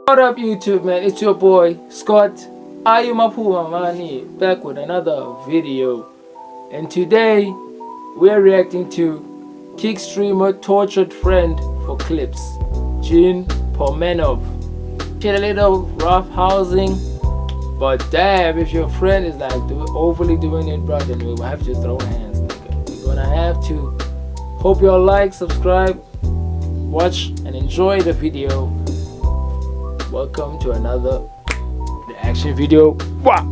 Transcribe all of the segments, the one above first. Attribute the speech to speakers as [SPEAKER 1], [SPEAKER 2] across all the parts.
[SPEAKER 1] What up YouTube, man? It's your boy Scott Ayumapuma Mani back with another video, and today we're reacting to Kick streamer tortured friend for clips, Jin Pomenov. Shit, a little rough housing, but damn, if your friend is like overly doing it, bro, then we will have to throw hands, nigga. We're gonna have to. Hope y'all like, subscribe, watch, and enjoy the video. Welcome to another reaction video. Wow.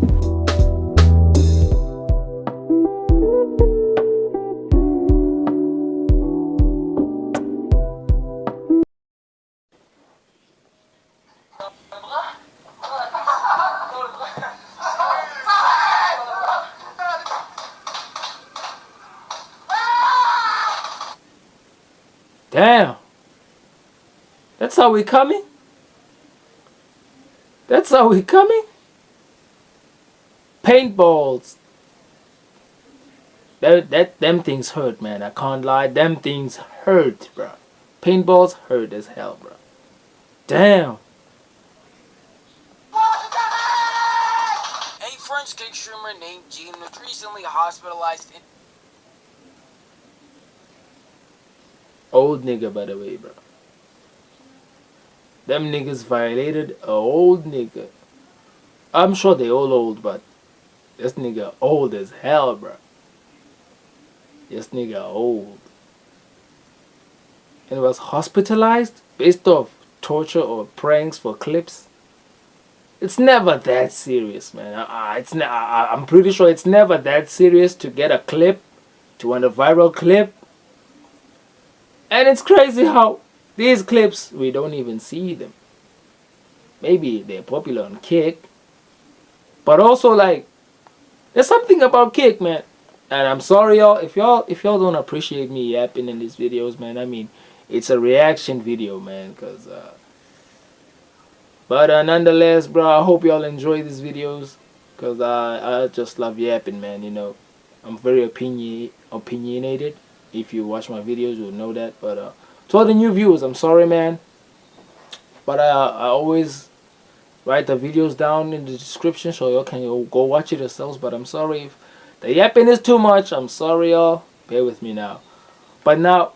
[SPEAKER 1] Damn. That's how we coming? That's how we coming? Paintballs. Them things hurt, man. I can't lie. Them things hurt, bro. Paintballs hurt as hell, bro. Damn.
[SPEAKER 2] A French kick streamer named Jin was recently hospitalized in
[SPEAKER 1] Old nigga, by the way, bro. Them niggas violated a old nigga. I'm sure they all old, but this nigga old as hell, bro. This nigga old. And was hospitalized based off torture or pranks for clips. It's never that serious, man. I'm pretty sure it's never that serious to get a clip, to want a viral clip. And it's crazy how these clips, we don't even see them. Maybe they're popular on Kick. But also, like, there's something about Kick, man. And I'm sorry, y'all. If y'all don't appreciate me yapping in these videos, man. I mean, it's a reaction video, man. But nonetheless, bro, I hope y'all enjoy these videos. Because I just love yapping, man. You know, I'm very opinionated. If you watch my videos, you'll know that. But to all the new viewers, I'm sorry, man. But I always write the videos down in the description so y'all can go watch it yourselves. But I'm sorry if the yapping is too much. I'm sorry, y'all. Bear with me now. But now,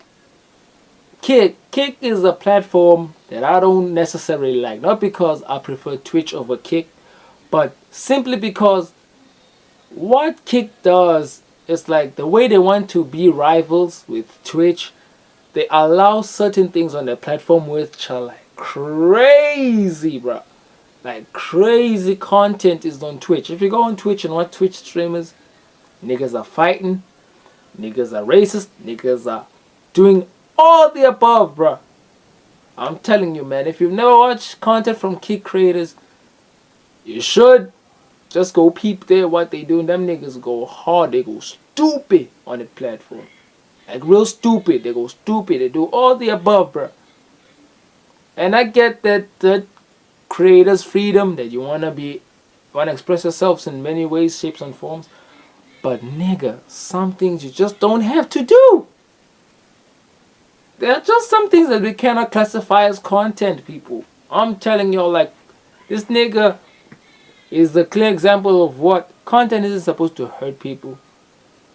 [SPEAKER 1] Kick is a platform that I don't necessarily like. Not because I prefer Twitch over Kick, but simply because what Kick does is like the way they want to be rivals with Twitch. They allow certain things on their platform which are like crazy, bro. Like crazy content is on Twitch. If you go on Twitch and watch Twitch streamers, niggas are fighting, niggas are racist, niggas are doing all the above, bro. I'm telling you, man. If you've never watched content from Kick creators, you should just go peep there what they do. Them niggas go hard, they go stupid on the platform. Like real stupid. They go stupid. They do all the above, bro. And I get that creators' freedom, that you wanna express yourselves in many ways, shapes, and forms. But nigga, some things you just don't have to do. There are just some things that we cannot classify as content, people. I'm telling y'all, like, this nigga is a clear example of what content isn't supposed to hurt people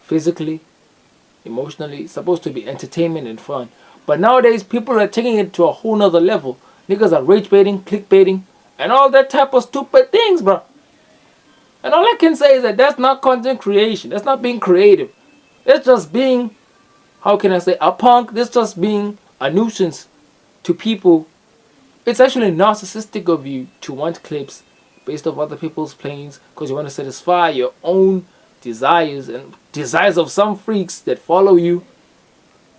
[SPEAKER 1] physically, emotionally. It's supposed to be entertainment and fun. But nowadays, people are taking it to a whole nother level. Niggas are rage baiting, clickbaiting, and all that type of stupid things, bro. And all I can say is that that's not content creation. That's not being creative. It's just being, how can I say, a punk. That's just being a nuisance to people. It's actually narcissistic of you to want clips based off other people's planes because you want to satisfy your own desires and desires of some freaks that follow you.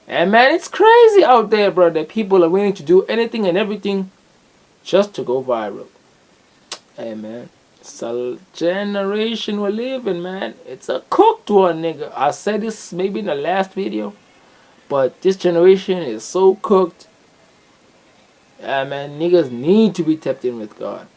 [SPEAKER 1] And man, it's crazy out there, bro, that people are willing to do anything and everything just to go viral. Hey man, it's a generation we're living, man. It's a cooked one, nigga. I said this maybe in the last video, but this generation is so cooked. Yeah man, niggas need to be tapped in with God.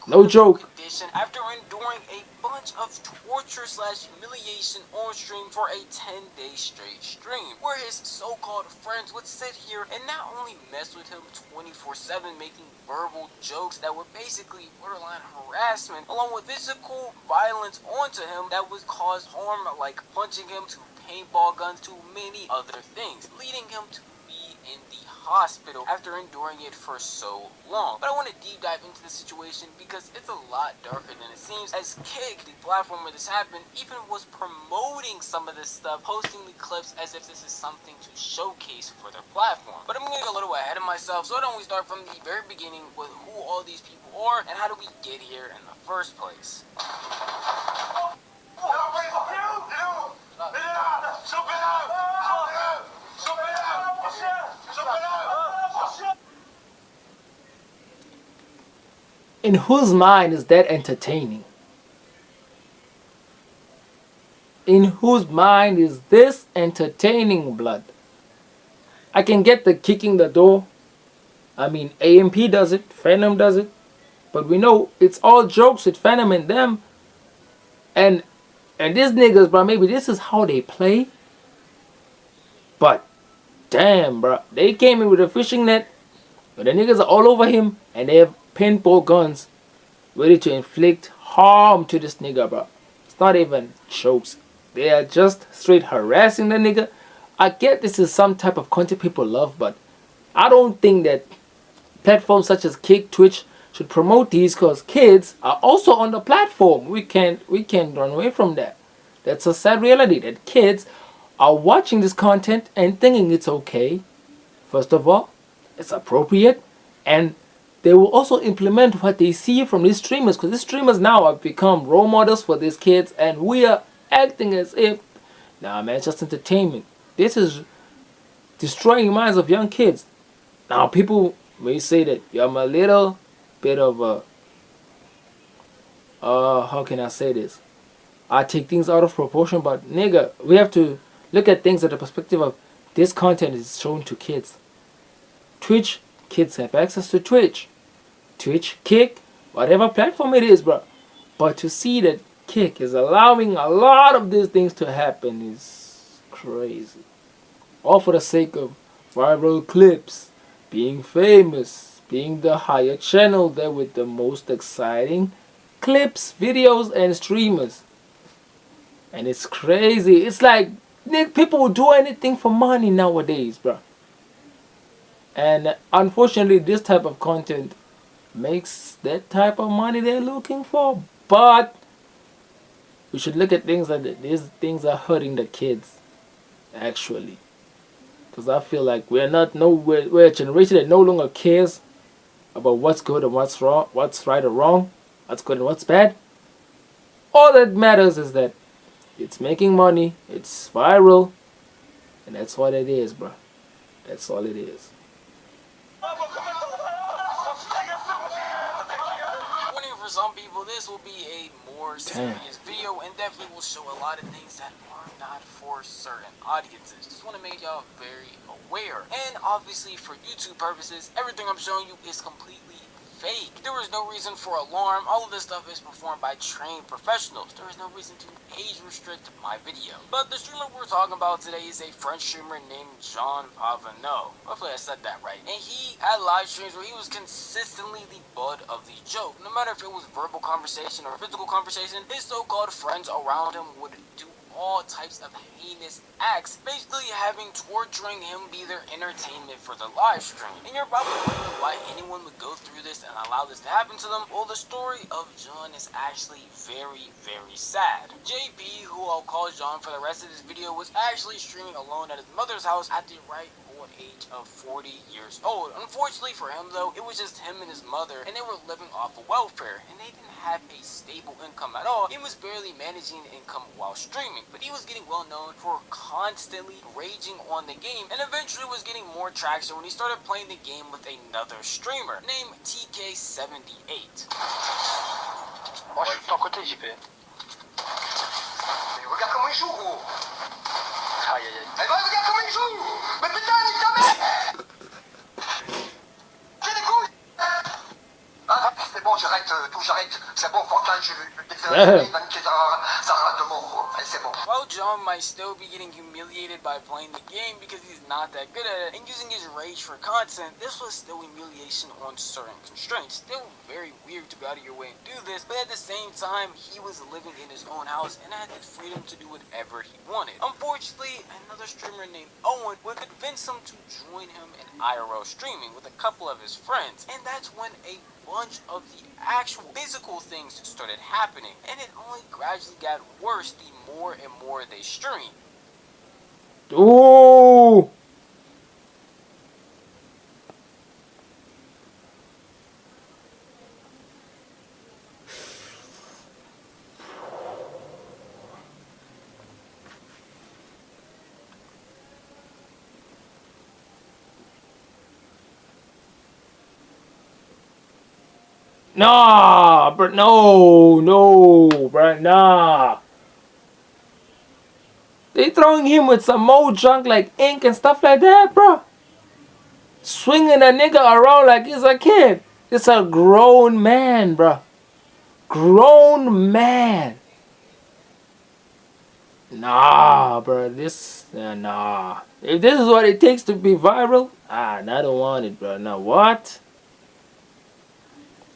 [SPEAKER 1] No joke.
[SPEAKER 2] condition after enduring a bunch of torture/humiliation on stream for a 10-day straight stream, where his so-called friends would sit here and not only mess with him 24/7, making verbal jokes that were basically borderline harassment, along with physical violence onto him that would cause harm, like punching him, to paintball guns, to many other things, leading him to be in the hospital after enduring it for so long. But I want to deep dive into the situation because it's a lot darker than it seems, as Kick, the platform where this happened, even was promoting some of this stuff, posting the clips as if this is something to showcase for their platform. But I'm going to get a little ahead of myself, so why don't we start from the very beginning with who all these people are and how do we get here in the first place.
[SPEAKER 1] In whose mind is that entertaining? In whose mind is this entertaining, blood? I can get the kicking the door. I mean, AMP does it, Phantom does it. But we know it's all jokes with Phantom and them. And these niggas, bro, maybe this is how they play. But, damn, bro. They came in with a fishing net. But the niggas are all over him. And they have paintball guns ready to inflict harm to this nigga, bro. It's not even jokes. They are just straight harassing the nigga. I get this is some type of content people love, but I don't think that platforms such as Kick, Twitch should promote these, because kids are also on the platform. We can't run away from that. That's a sad reality, that kids are watching this content and thinking it's okay. First of all, it's appropriate, and they will also implement what they see from these streamers, because these streamers now have become role models for these kids, and we are acting as if, nah man, it's just entertainment. This is destroying minds of young kids. Now people may say that I'm a little bit of a, how can I say this? I take things out of proportion, but nigga, we have to look at things at the perspective of this content is shown to kids. Twitch, kids have access to Twitch. Twitch, Kick, whatever platform it is, bro. But to see that Kick is allowing a lot of these things to happen is crazy. All for the sake of viral clips, being famous, being the higher channel there with the most exciting clips, videos, and streamers. And it's crazy. It's like people will do anything for money nowadays, bro. And unfortunately, this type of content makes that type of money they're looking for. But we should look at things like these things are hurting the kids, actually. Because I feel like we're a generation that no longer cares about what's good and what's wrong, what's right or wrong, what's good and what's bad. All that matters is that it's making money, it's viral, and that's what it is, bro. That's all it is.
[SPEAKER 2] For some people, this will be a more serious video and definitely will show a lot of things that are not for certain audiences. Just want to make y'all very aware. And obviously for YouTube purposes, everything I'm showing you is completely fake. There is no reason for alarm. All of this stuff is performed by trained professionals. There is no reason to age restrict my video. But the streamer we're talking about today is a French streamer named Jean Pavanot. Hopefully I said that right. And he had live streams where he was consistently the butt of the joke. No matter if it was verbal conversation or physical conversation, his so-called friends around him would do all types of heinous acts, basically torturing him be their entertainment for the live stream. And you're probably wondering why anyone would go through this and allow this to happen to them. Well, the story of John is actually very, very sad. JP, who I'll call John for the rest of this video, was actually streaming alone at his mother's house at the ripe old age of 40 years old. Unfortunately for him though, it was just him and his mother, and they were living off of welfare, and they didn't have a stable income at all. He was barely managing income while streaming, but he was getting well known for constantly raging on the game, and eventually was getting more traction when he started playing the game with another streamer named TK78.
[SPEAKER 3] Moi je suis de ton côté, JP. Mais regarde comment il joue, gros. Aïe aïe aïe. Eh ben regarde comment il joue. Mais putain, nique ta mère. Fais des couilles. Ah, c'est bon. bon, j'arrête tout, j'arrête. C'est bon, Franklin, je vais ça de mort. C'est bon.
[SPEAKER 2] While John might still be getting humiliated by playing the game because he's not that good at it and using his rage for content, this was still humiliation on certain constraints. Still very weird to go out of your way and do this, but at the same time, he was living in his own house and had the freedom to do whatever he wanted. Unfortunately, another streamer named Owen would convince him to join him in IRL streaming with a couple of his friends, and that's when a bunch of the actual physical things started happening, and it only gradually got worse the more and more they streamed.
[SPEAKER 1] Ooh. Nah, bro, no, bro, nah. They throwing him with some more junk like ink and stuff like that, bro. Swinging a nigga around like he's a kid. It's a grown man, bro. Grown man. Nah, bro, nah. If this is what it takes to be viral, I don't want it, bro. Now what?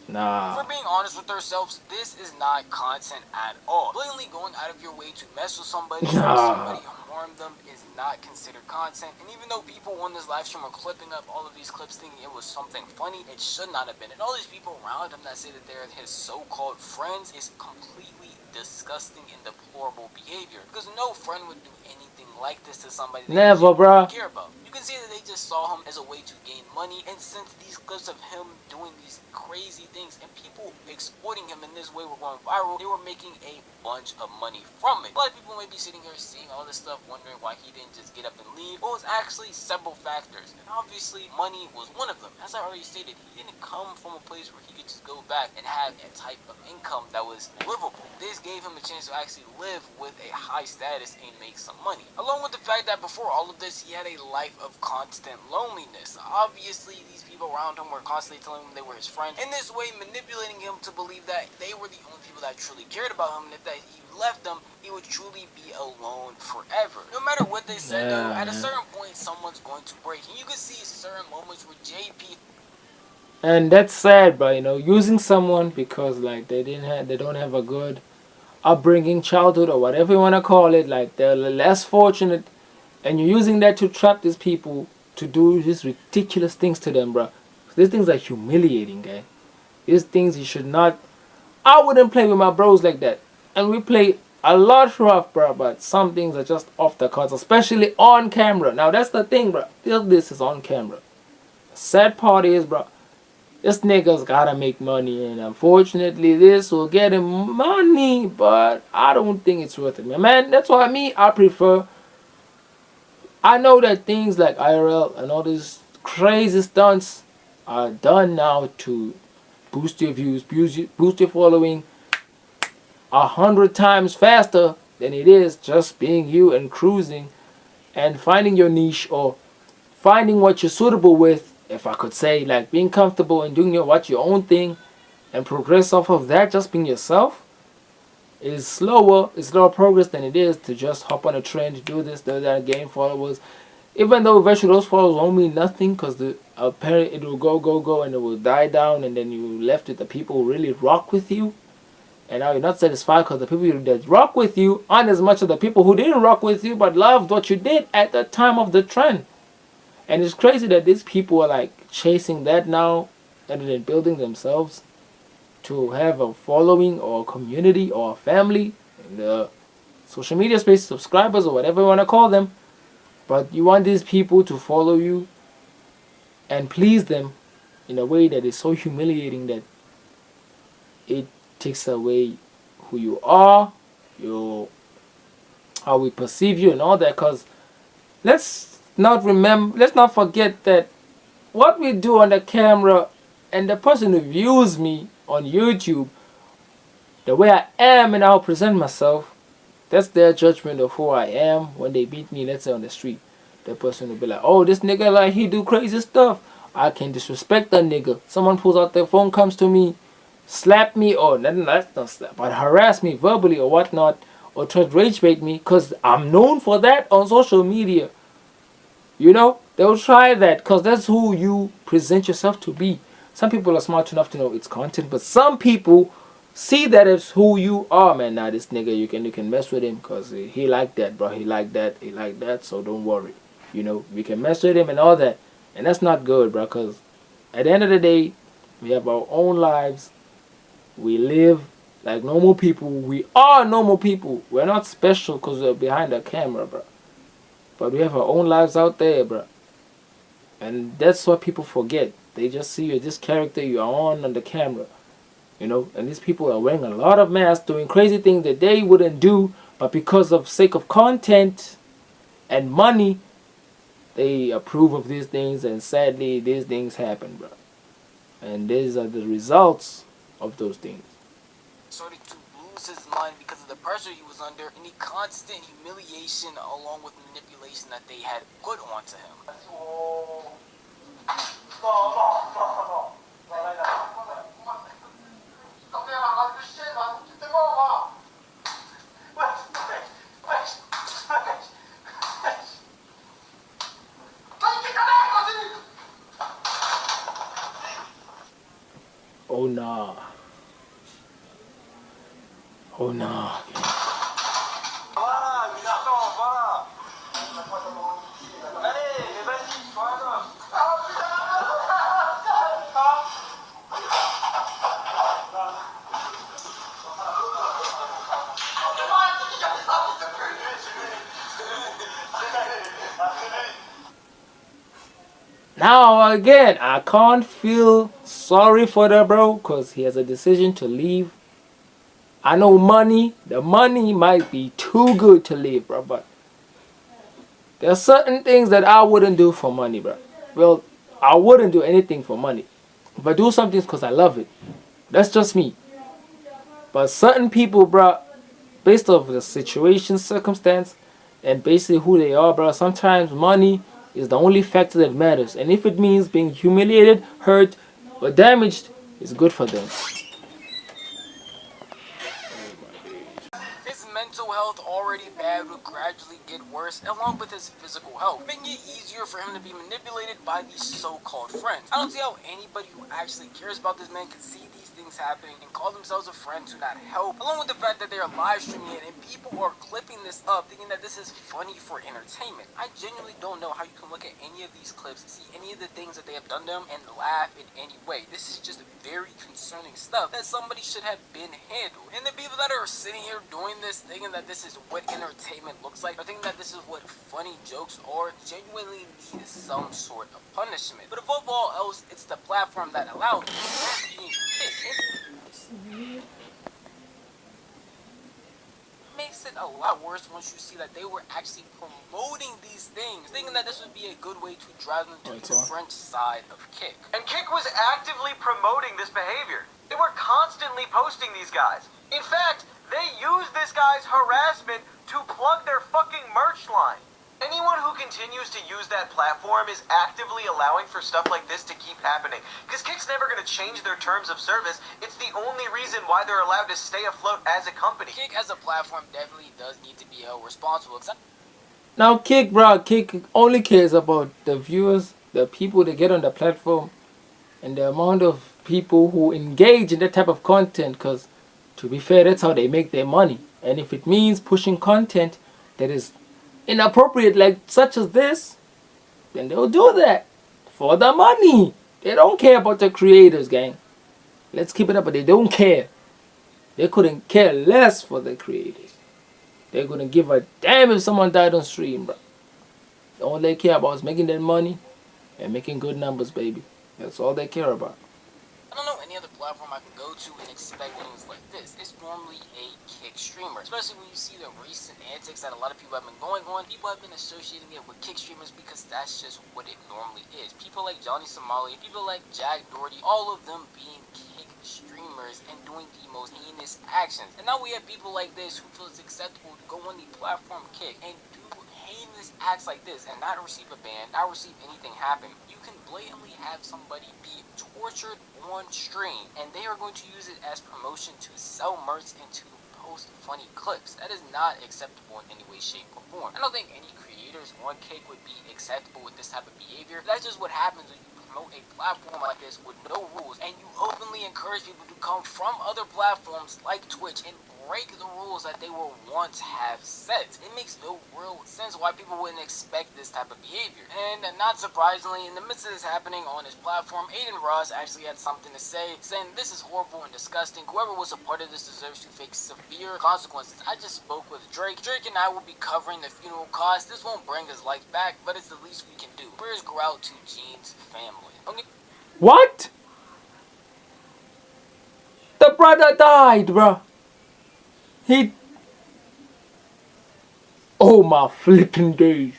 [SPEAKER 1] Nah.
[SPEAKER 2] If we're being honest with ourselves, this is not content at all. Blatantly going out of your way to mess with somebody, harm them is not considered content. And even though people on this live stream are clipping up all of these clips thinking it was something funny, it should not have been. And all these people around him that say that they're his so-called friends is completely disgusting and deplorable behavior. Because no friend would do anything like this to somebody they
[SPEAKER 1] never, bro.
[SPEAKER 2] Care about. You can see that they just saw him as a way to gain money, and since these clips of him doing these crazy things and people exploiting him in this way were going viral, they were making a bunch of money from it. A lot of people may be sitting here seeing all this stuff wondering why he didn't just get up and leave. Well, it was actually several factors, and obviously money was one of them. As I already stated, he didn't come from a place where he could just go back and have a type of income that was livable. This gave him a chance to actually live with a high status and make some money. Along with the fact that before all of this, he had a life of constant loneliness. Obviously, these people around him were constantly telling him they were his friends, in this way manipulating him to believe that they were the only people that truly cared about him, and if that he left them, he would truly be alone forever. No matter what they said, though, at a certain point, someone's going to break. And you can see certain moments where JP...
[SPEAKER 1] And that's sad, but using someone because like they don't have a good upbringing, childhood, or whatever you want to call it, like they're less fortunate, and you're using that to trap these people to do these ridiculous things to them, bro. These things are humiliating, guy. These things you should not... I wouldn't play with my bros like that. And we play a lot rough, bro, but some things are just off the cards, especially on camera. Now that's the thing, bro. This is on camera. The sad part is, bro, this nigga's gotta make money, and unfortunately this will get him money, but I don't think it's worth it, man. That's why I prefer... I know that things like IRL and all these crazy stunts are done now to boost your views, boost your following 100 times faster than it is just being you and cruising and finding your niche or finding what you're suitable with, if I could say, like being comfortable and doing your own thing and progress off of that, just being yourself, is slower progress than it is to just hop on a trend, do this, do that, gain followers. Even though eventually those followers won't mean nothing, because apparently it will go and it will die down, and then you left with the people who really rock with you, and now you're not satisfied because the people that rock with you aren't as much as the people who didn't rock with you but loved what you did at the time of the trend. And it's crazy that these people are like chasing that now rather than building themselves to have a following or a community or a family in the social media space, subscribers or whatever you want to call them. But you want these people to follow you and please them in a way that is so humiliating that it takes away who you are, how we perceive you and all that. Because let's not forget that what we do on the camera and the person who views me on YouTube, the way I am and how I present myself, that's their judgment of who I am. When they beat me, let's say on the street, the person will be like, oh, this nigga, like, he do crazy stuff. I can disrespect that nigga. Someone pulls out their phone, comes to me, slap me or not slap, but harass me verbally or whatnot, or try to rage bait me, because I'm known for that on social media. You know, they'll try that because that's who you present yourself to be. Some people are smart enough to know it's content, but some people see that as who you are, man. Now this nigga, you can mess with him because he like that, bro. He like that. He like that. So don't worry. You know, we can mess with him and all that, and that's not good, bro. Because at the end of the day, we have our own lives. We live like normal people. We are normal people. We're not special because we're behind the camera, bro. But we have our own lives out there, bro. And that's what people forget. They just see you this character you are on the camera. You know, and these people are wearing a lot of masks, doing crazy things that they wouldn't do, but because of sake of content and money, they approve of these things, and sadly these things happen, bro. And these are the results of those things.
[SPEAKER 2] Started to lose his mind because of the pressure he was under and the constant humiliation along with manipulation that they had put onto him.
[SPEAKER 1] Oh nah. Oh nah. Now again, I can't feel sorry for the bro because he has a decision to leave. I know the money might be too good to leave, bro, but there are certain things that I wouldn't do for money, bro. Well, I wouldn't do anything for money. If I do something, it's because I love it. That's just me. But certain people, bro, based off the situation, circumstance, and basically who they are, bro, sometimes money is the only factor that matters. And if it means being humiliated, hurt, or damaged, it's good for them.
[SPEAKER 2] His mental health, already bad, would gradually get worse, along with his physical health, making it easier for him to be manipulated by these so-called friends. I don't see how anybody who actually cares about this man can see these things happening and call themselves a friend to not help, along with the fact that they are live streaming it and people are clipping this up thinking that this is funny for entertainment. I genuinely don't know how you can look at any of these clips, see any of the things that they have done to them, and laugh in any way. This is just very concerning stuff that somebody should have been handled. And the people that are sitting here doing this, thinking that this is what entertainment looks like, or thinking that this is what funny jokes are, genuinely need some sort of punishment. But above all else, it's the platform that allowed it. Makes it a lot worse once you see that they were actually promoting these things, thinking that this would be a good way to drive them to the French side of Kick.
[SPEAKER 4] And Kick was actively promoting this behavior. They were constantly posting these guys. In fact, they used this guy's harassment to plug their fucking merch line. Anyone who continues to use that platform is actively allowing for stuff like this to keep happening. Because Kick's never going to change their terms of service. It's the only reason why they're allowed to stay afloat as a company.
[SPEAKER 2] Kick as a platform definitely does need to be held responsible.
[SPEAKER 1] Now Kick, bro, Kick only cares about the viewers, the people that get on the platform, and the amount of people who engage in that type of content, because to be fair, that's how they make their money. And if it means pushing content that is inappropriate, like such as this, then they'll do that for the money. They don't care about the creators, gang. Let's keep it up, but they don't care. They couldn't care less for the creators. They're gonna give a damn if someone died on stream, bro. All they care about is making their money and making good numbers, baby. That's all they care about.
[SPEAKER 2] I don't know any other platform I can go to and expect things like this. It's normally a Kick streamer, especially when you see the recent antics that a lot of people have been going on. People have been associating it with Kick streamers because that's just what it normally is. People like Johnny Somali, people like Jack Doherty, all of them being Kick streamers and doing the most heinous actions. And now we have people like this who feel it's acceptable to go on the platform Kick and do heinous acts like this and not receive a ban, not receive anything happen. You can blatantly have somebody be tortured on stream, and they are going to use it as promotion to sell merch and to post funny clips. That is not acceptable in any way, shape, or form. I don't think any creators on Kick would be acceptable with this type of behavior. That's just what happens when you promote a platform like this with no rules, and you openly encourage people to come from other platforms like Twitch and break the rules that they were once have set. It makes no real sense why people wouldn't expect this type of behavior. And not surprisingly, in the midst of this happening on his platform, Adin Ross actually had something to say, saying this is horrible and disgusting. Whoever was a part of this deserves to face severe consequences. I just spoke with Drake. Drake and I will be covering the funeral costs. This won't bring his life back, but it's the least we can do. Prayers go out to Gene's family. Okay.
[SPEAKER 1] What? The brother died, bro. He... Oh my flipping days.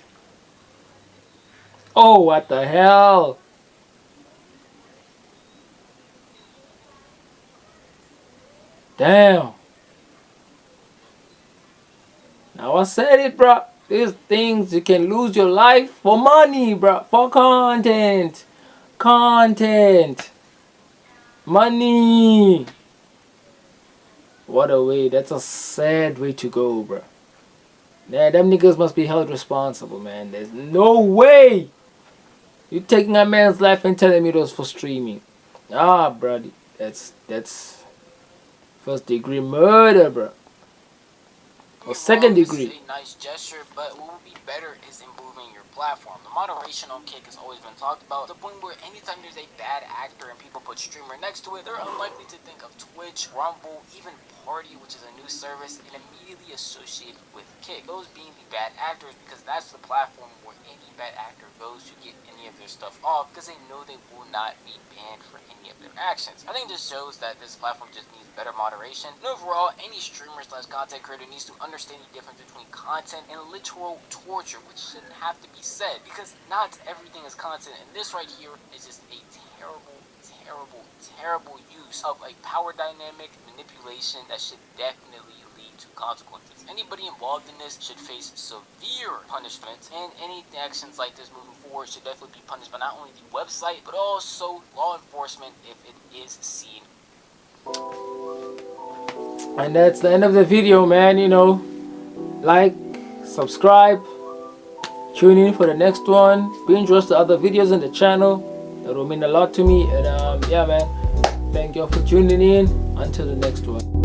[SPEAKER 1] Oh, what the hell? Damn. Now I said it, bro. These things, you can lose your life for money, bro. For content. Content. Money. What a way. That's a sad way to go, bro. Yeah, them niggas must be held responsible, man. There's no way you taking a man's life and telling me it was for streaming. Ah, bro. That's first degree murder, bro. Or second degree.
[SPEAKER 2] It's a nice gesture, but what would be better is improving your platform. The moderation on Kick has always been talked about, to the point where anytime there's a bad actor and people put streamer next to it, they're unlikely to think of Twitch, Rumble, even Party, which is a new service, and immediately associated with Kick. Those being the bad actors, because that's the platform where any bad actor goes to get any of their stuff off, because they know they will not be banned for any of their actions. I think this shows that this platform just needs better moderation. And overall, any streamer / content creator needs to understand the difference between content and literal torture, which shouldn't have to be said, because not everything is content, and this right here is just a terrible use of a power dynamic manipulation that should definitely lead to consequences. Anybody involved in this should face severe punishment, and any actions like this moving forward should definitely be punished by not only the website, but also law enforcement if it is seen.
[SPEAKER 1] And that's the end of the video, man. You know, like, subscribe, tune in for the next one, binge watch the other videos on the channel. That will mean a lot to me. And yeah, man, thank you all for tuning in. Until the next one.